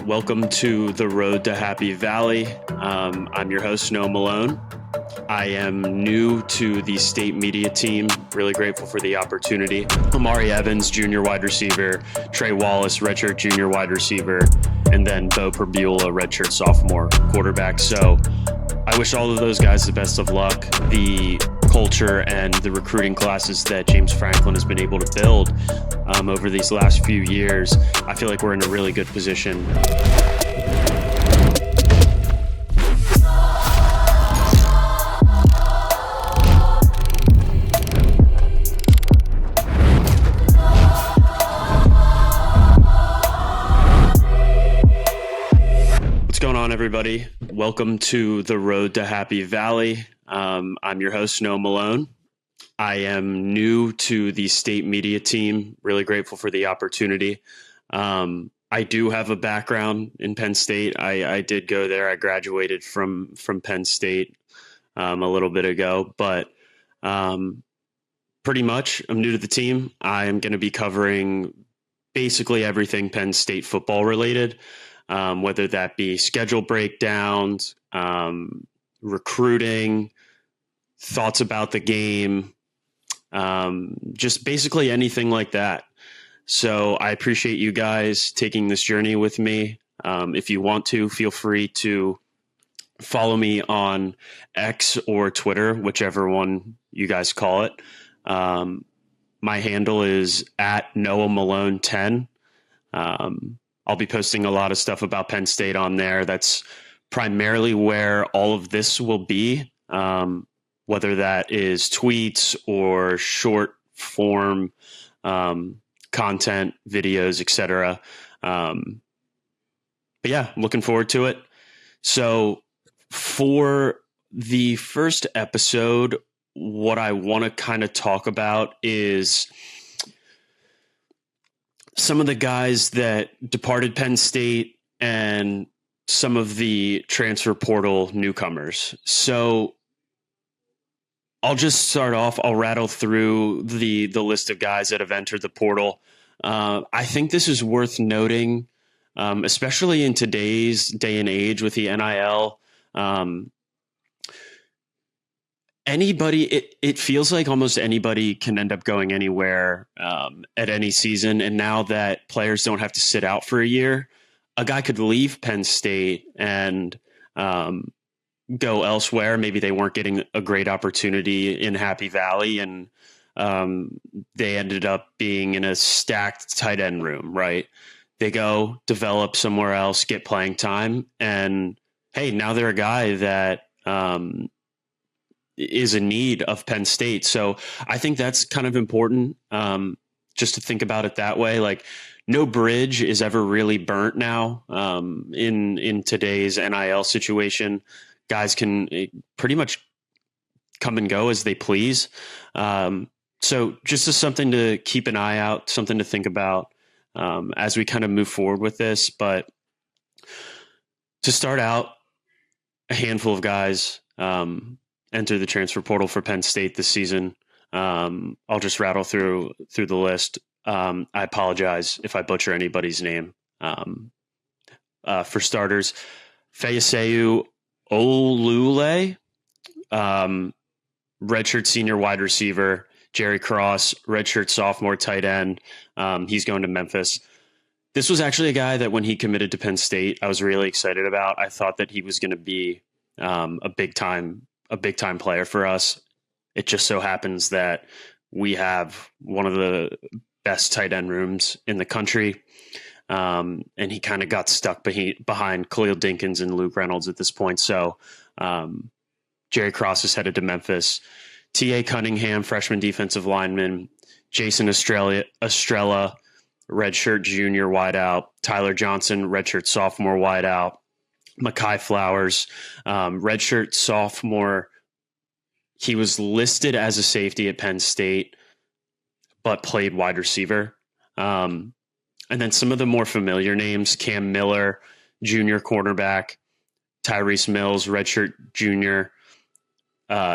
Welcome to the Road to Happy Valley. I'm your host, Noah Malone. I am new to the state media team. Really grateful for the opportunity. Amari Evans, junior wide receiver. Trey Wallace, redshirt junior wide receiver. And then Bo Perbula, redshirt sophomore quarterback. So I wish all of those guys the best of luck. The culture and the recruiting classes that James Franklin has been able to build over these last few years, I feel like we're in a really good position. What's going on, everybody? Welcome to the Road to Happy Valley. I'm your host, Noah Malone. I am new to the state media team. Really grateful for the opportunity. I do have a background in Penn State. I did go there. I graduated from Penn State a little bit ago, but pretty much I'm new to the team. I am going to be covering basically everything Penn State football related, whether that be schedule breakdowns, recruiting, thoughts about the game, just basically anything like that. So I appreciate you guys taking this journey with me. If you want to, feel free to follow me on X or Twitter, whichever one you guys call it. My handle is at Noah Malone 10. I'll be posting a lot of stuff about Penn State on there. That's primarily where all of this will be. Whether that is tweets or short form content, videos, etc. But yeah, looking forward to it. So for the first episode, what I want to kind of talk about is some of the guys that departed Penn State and some of the transfer portal newcomers. So I'll just start off. I'll rattle through the list of guys that have entered the portal. I think this is worth noting, especially in today's day and age with the NIL. It feels like almost anybody can end up going anywhere at any season. And now that players don't have to sit out for a year, a guy could leave Penn State and go elsewhere. Maybe they weren't getting a great opportunity in Happy Valley, and they ended up being in a stacked tight end room, right? They go develop somewhere else, get playing time, and hey, now they're a guy that is in need of Penn State. So I think that's kind of important, just to think about it that way. Like, no bridge is ever really burnt now in today's NIL situation. Guys can pretty much come and go as they please. So just as something to keep an eye out, something to think about as we kind of move forward with this. But to start out, a handful of guys enter the transfer portal for Penn State this season. I'll just rattle through the list. I apologize if I butcher anybody's name. For starters, Fayeseu Olule, redshirt senior wide receiver. Jerry Cross, redshirt sophomore tight end. He's going to Memphis. This was actually a guy that when he committed to Penn State, I was really excited about. I thought that he was going to be a big time player for us. It just so happens that we have one of the best tight end rooms in the country. And he kind of got stuck behind Khalil Dinkins and Luke Reynolds at this point. So Jerry Cross is headed to Memphis. T.A. Cunningham, freshman defensive lineman. Jason Estrella, redshirt junior wideout. Tyler Johnson, redshirt sophomore wideout. Mekhi Flowers, redshirt sophomore. He was listed as a safety at Penn State, but played wide receiver. And then some of the more familiar names: Cam Miller, junior cornerback. Tyrese Mills, redshirt junior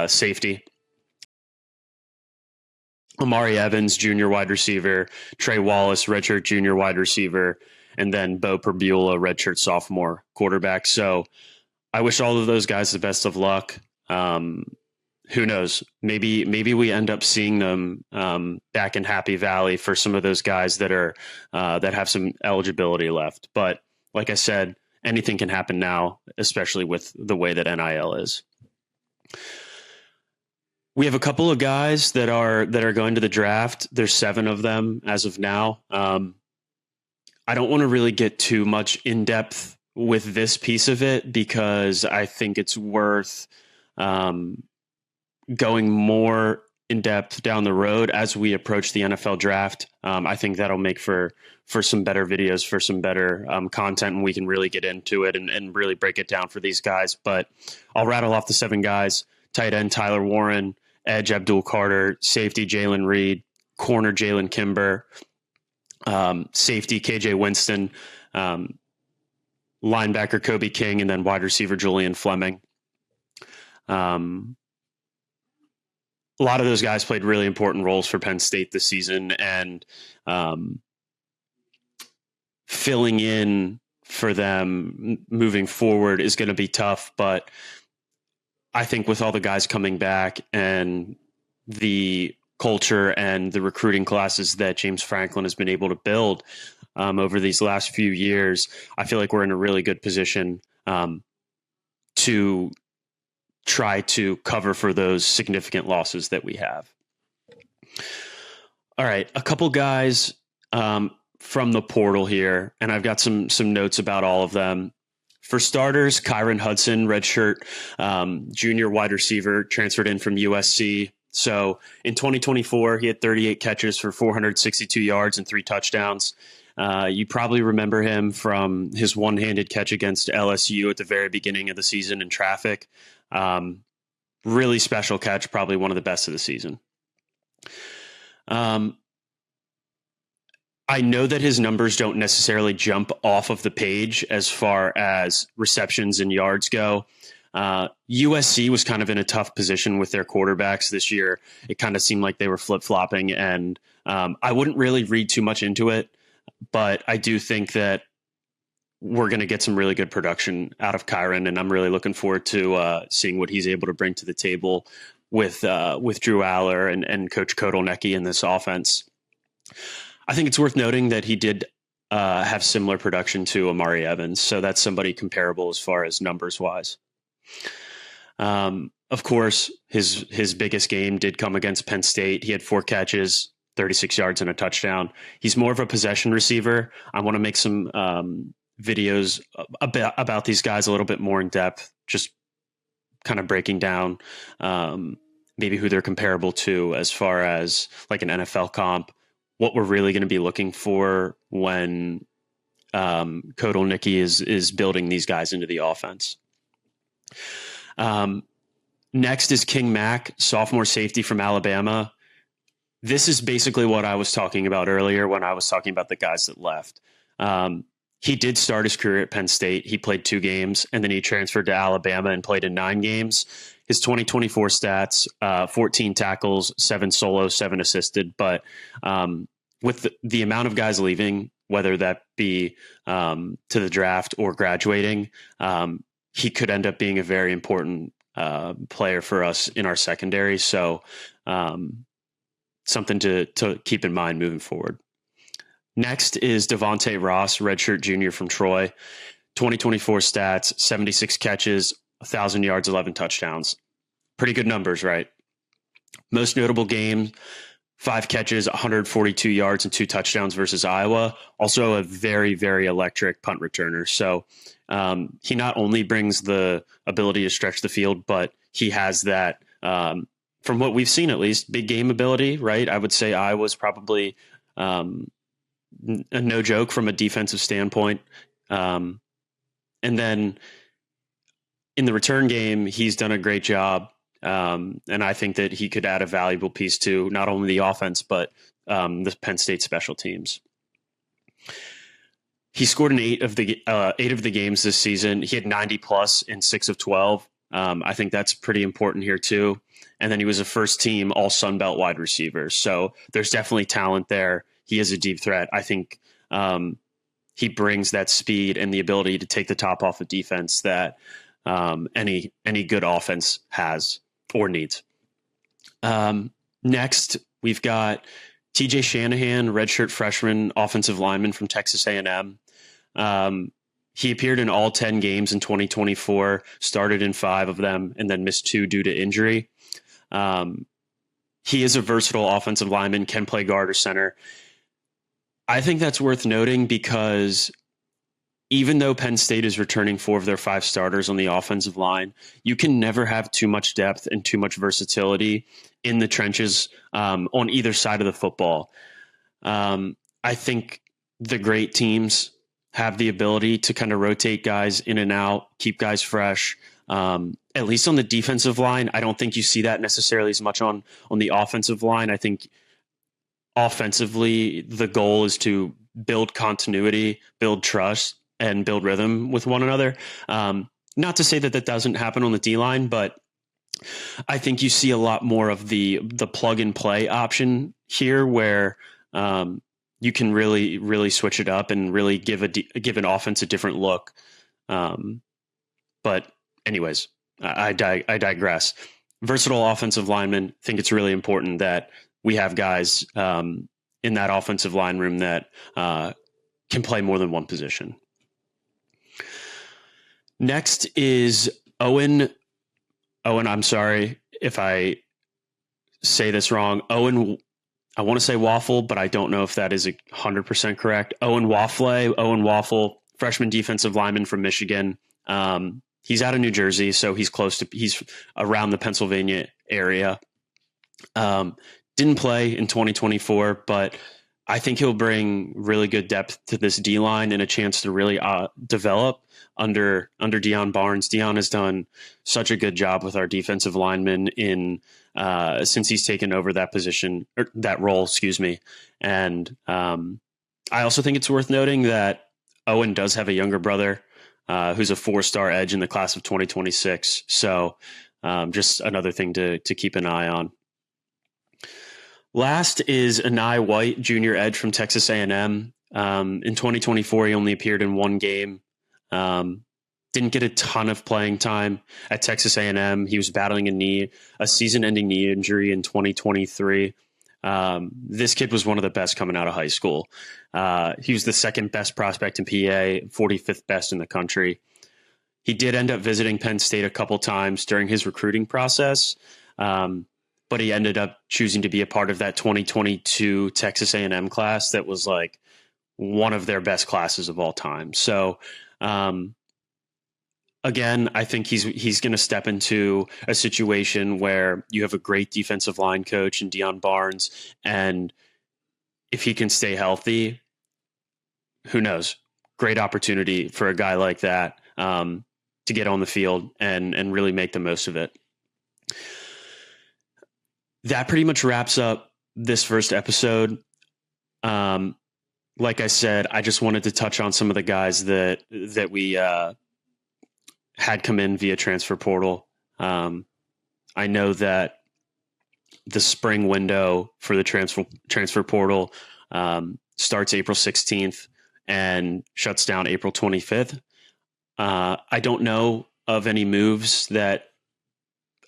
safety. Amari Evans, junior wide receiver. Trey Wallace, redshirt junior wide receiver. and then Bo Perbula, redshirt sophomore quarterback. So I wish all of those guys the best of luck. Who knows? Maybe we end up seeing them back in Happy Valley for some of those guys that are that have some eligibility left. But like I said, anything can happen now, especially with the way that NIL is. We have a couple of guys that are going to the draft. There's 7 of them as of now. I don't want to really get too much in depth with this piece of it because I think it's worth going more in depth down the road as we approach the NFL draft. I think that'll make for some better videos, for some better content, and we can really get into it and really break it down for these guys. But I'll rattle off the 7 guys: tight end Tyler Warren, edge Abdul Carter, safety Jalen Reed, corner Jalen Kimber, safety KJ Winston, linebacker Kobe King, and then wide receiver Julian Fleming. A lot of those guys played really important roles for Penn State this season, and filling in for them moving forward is going to be tough. But I think with all the guys coming back and the culture and the recruiting classes that James Franklin has been able to build over these last few years, I feel like we're in a really good position to try to cover for those significant losses that we have. All right, a couple guys from the portal here, and I've got some notes about all of them. For starters, Kyron Hudson, redshirt junior wide receiver, transferred in from USC. So in 2024, he had 38 catches for 462 yards and 3 touchdowns. You probably remember him from his one-handed catch against LSU at the very beginning of the season in traffic. Really special catch, probably one of the best of the season. I know that his numbers don't necessarily jump off of the page as far as receptions and yards go. USC was kind of in a tough position with their quarterbacks this year. It kind of seemed like they were flip-flopping, and I wouldn't really read too much into it, but I do think that we're going to get some really good production out of Kyron, and I'm really looking forward to seeing what he's able to bring to the table with Drew Aller and Coach Kotelnicki in this offense. I think it's worth noting that he did have similar production to Amari Evans, so that's somebody comparable as far as numbers-wise. Of course, his biggest game did come against Penn State. He had 4 catches, 36 yards, and a touchdown. He's more of a possession receiver. I want to make some videos about these guys a little bit more in depth, just kind of breaking down maybe who they're comparable to as far as like an NFL comp, what we're really going to be looking for when Kotelnicki is building these guys into the offense. Next is King Mack, sophomore safety from Alabama. This is basically what I was talking about earlier when I was talking about the guys that left. He did start his career at Penn State. He played 2 games, and then he transferred to Alabama and played in 9 games. His 2024 stats, 14 tackles, 7 solo, 7 assisted. But with the amount of guys leaving, whether that be to the draft or graduating, he could end up being a very important player for us in our secondary. So something to keep in mind moving forward. Next is Devontae Ross, redshirt junior from Troy. 2024 stats, 76 catches, 1,000 yards, 11 touchdowns. Pretty good numbers, right? Most notable game, 5 catches, 142 yards, and 2 touchdowns versus Iowa. Also a very, very electric punt returner. So he not only brings the ability to stretch the field, but he has that, from what we've seen at least, big game ability, right? I would say Iowa's probably no joke from a defensive standpoint. And then in the return game, he's done a great job. And I think that he could add a valuable piece to not only the offense, but the Penn State special teams. He scored in 8 of the games this season. He had 90 plus in 6 of 12. I think that's pretty important here too. And then he was a first team all Sun Belt wide receiver. So there's definitely talent there. He is a deep threat. I think he brings that speed and the ability to take the top off of defense that any good offense has or needs. Next, we've got TJ Shanahan, redshirt freshman offensive lineman from Texas A&M. He appeared in all 10 games in 2024, started in 5 of them, and then missed 2 due to injury. He is a versatile offensive lineman, can play guard or center. I think that's worth noting because even though Penn State is returning 4 of their 5 starters on the offensive line, you can never have too much depth and too much versatility in the trenches on either side of the football. I think the great teams have the ability to kind of rotate guys in and out, keep guys fresh. At least on the defensive line, I don't think you see that necessarily as much on the offensive line. I think offensively, the goal is to build continuity, build trust, and build rhythm with one another. Not to say that that doesn't happen on the D-line, but I think you see a lot more of the plug and play option here where you can really switch it up and really give an offense a different look. But anyways, I digress. Versatile offensive linemen, think it's really important that we have guys in that offensive line room that can play more than one position. Next is Owen, I'm sorry if I say this wrong. Owen, I want to say Waffle, but I don't know if that is 100% correct. Owen Waffle, freshman defensive lineman from Michigan. He's out of New Jersey, so he's around the Pennsylvania area. Didn't play in 2024, but I think he'll bring really good depth to this D-line and a chance to really develop under Deion Barnes. Deion has done such a good job with our defensive linemen since he's taken over that position, or that role, excuse me. And I also think it's worth noting that Owen does have a younger brother who's a 4-star edge in the class of 2026. So just another thing to keep an eye on. Last is Anai White, junior edge from Texas A&M. In 2024, he only appeared in 1 game. Didn't get a ton of playing time at Texas A&M. He was battling a season-ending knee injury in 2023. This kid was one of the best coming out of high school. He was the 2nd best prospect in PA, 45th best in the country. He did end up visiting Penn State a couple times during his recruiting process, but he ended up choosing to be a part of that 2022 Texas A&M class that was like one of their best classes of all time. So, again, I think he's going to step into a situation where you have a great defensive line coach in Deion Barnes, and if he can stay healthy, who knows? Great opportunity for a guy like that to get on the field and really make the most of it. That pretty much wraps up this first episode. Like I said, I just wanted to touch on some of the guys that we had come in via transfer portal. I know that the spring window for the transfer portal starts April 16th and shuts down April 25th. I don't know of any moves that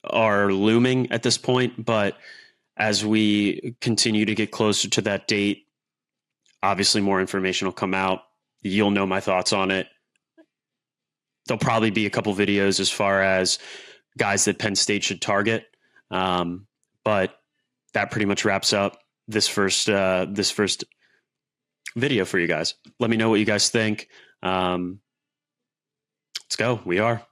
are looming at this point, but as we continue to get closer to that date, obviously more information will come out. You'll know my thoughts on it. There'll probably be a couple videos as far as guys that Penn State should target. But that pretty much wraps up this first video for you guys. Let me know what you guys think. Let's go. We are.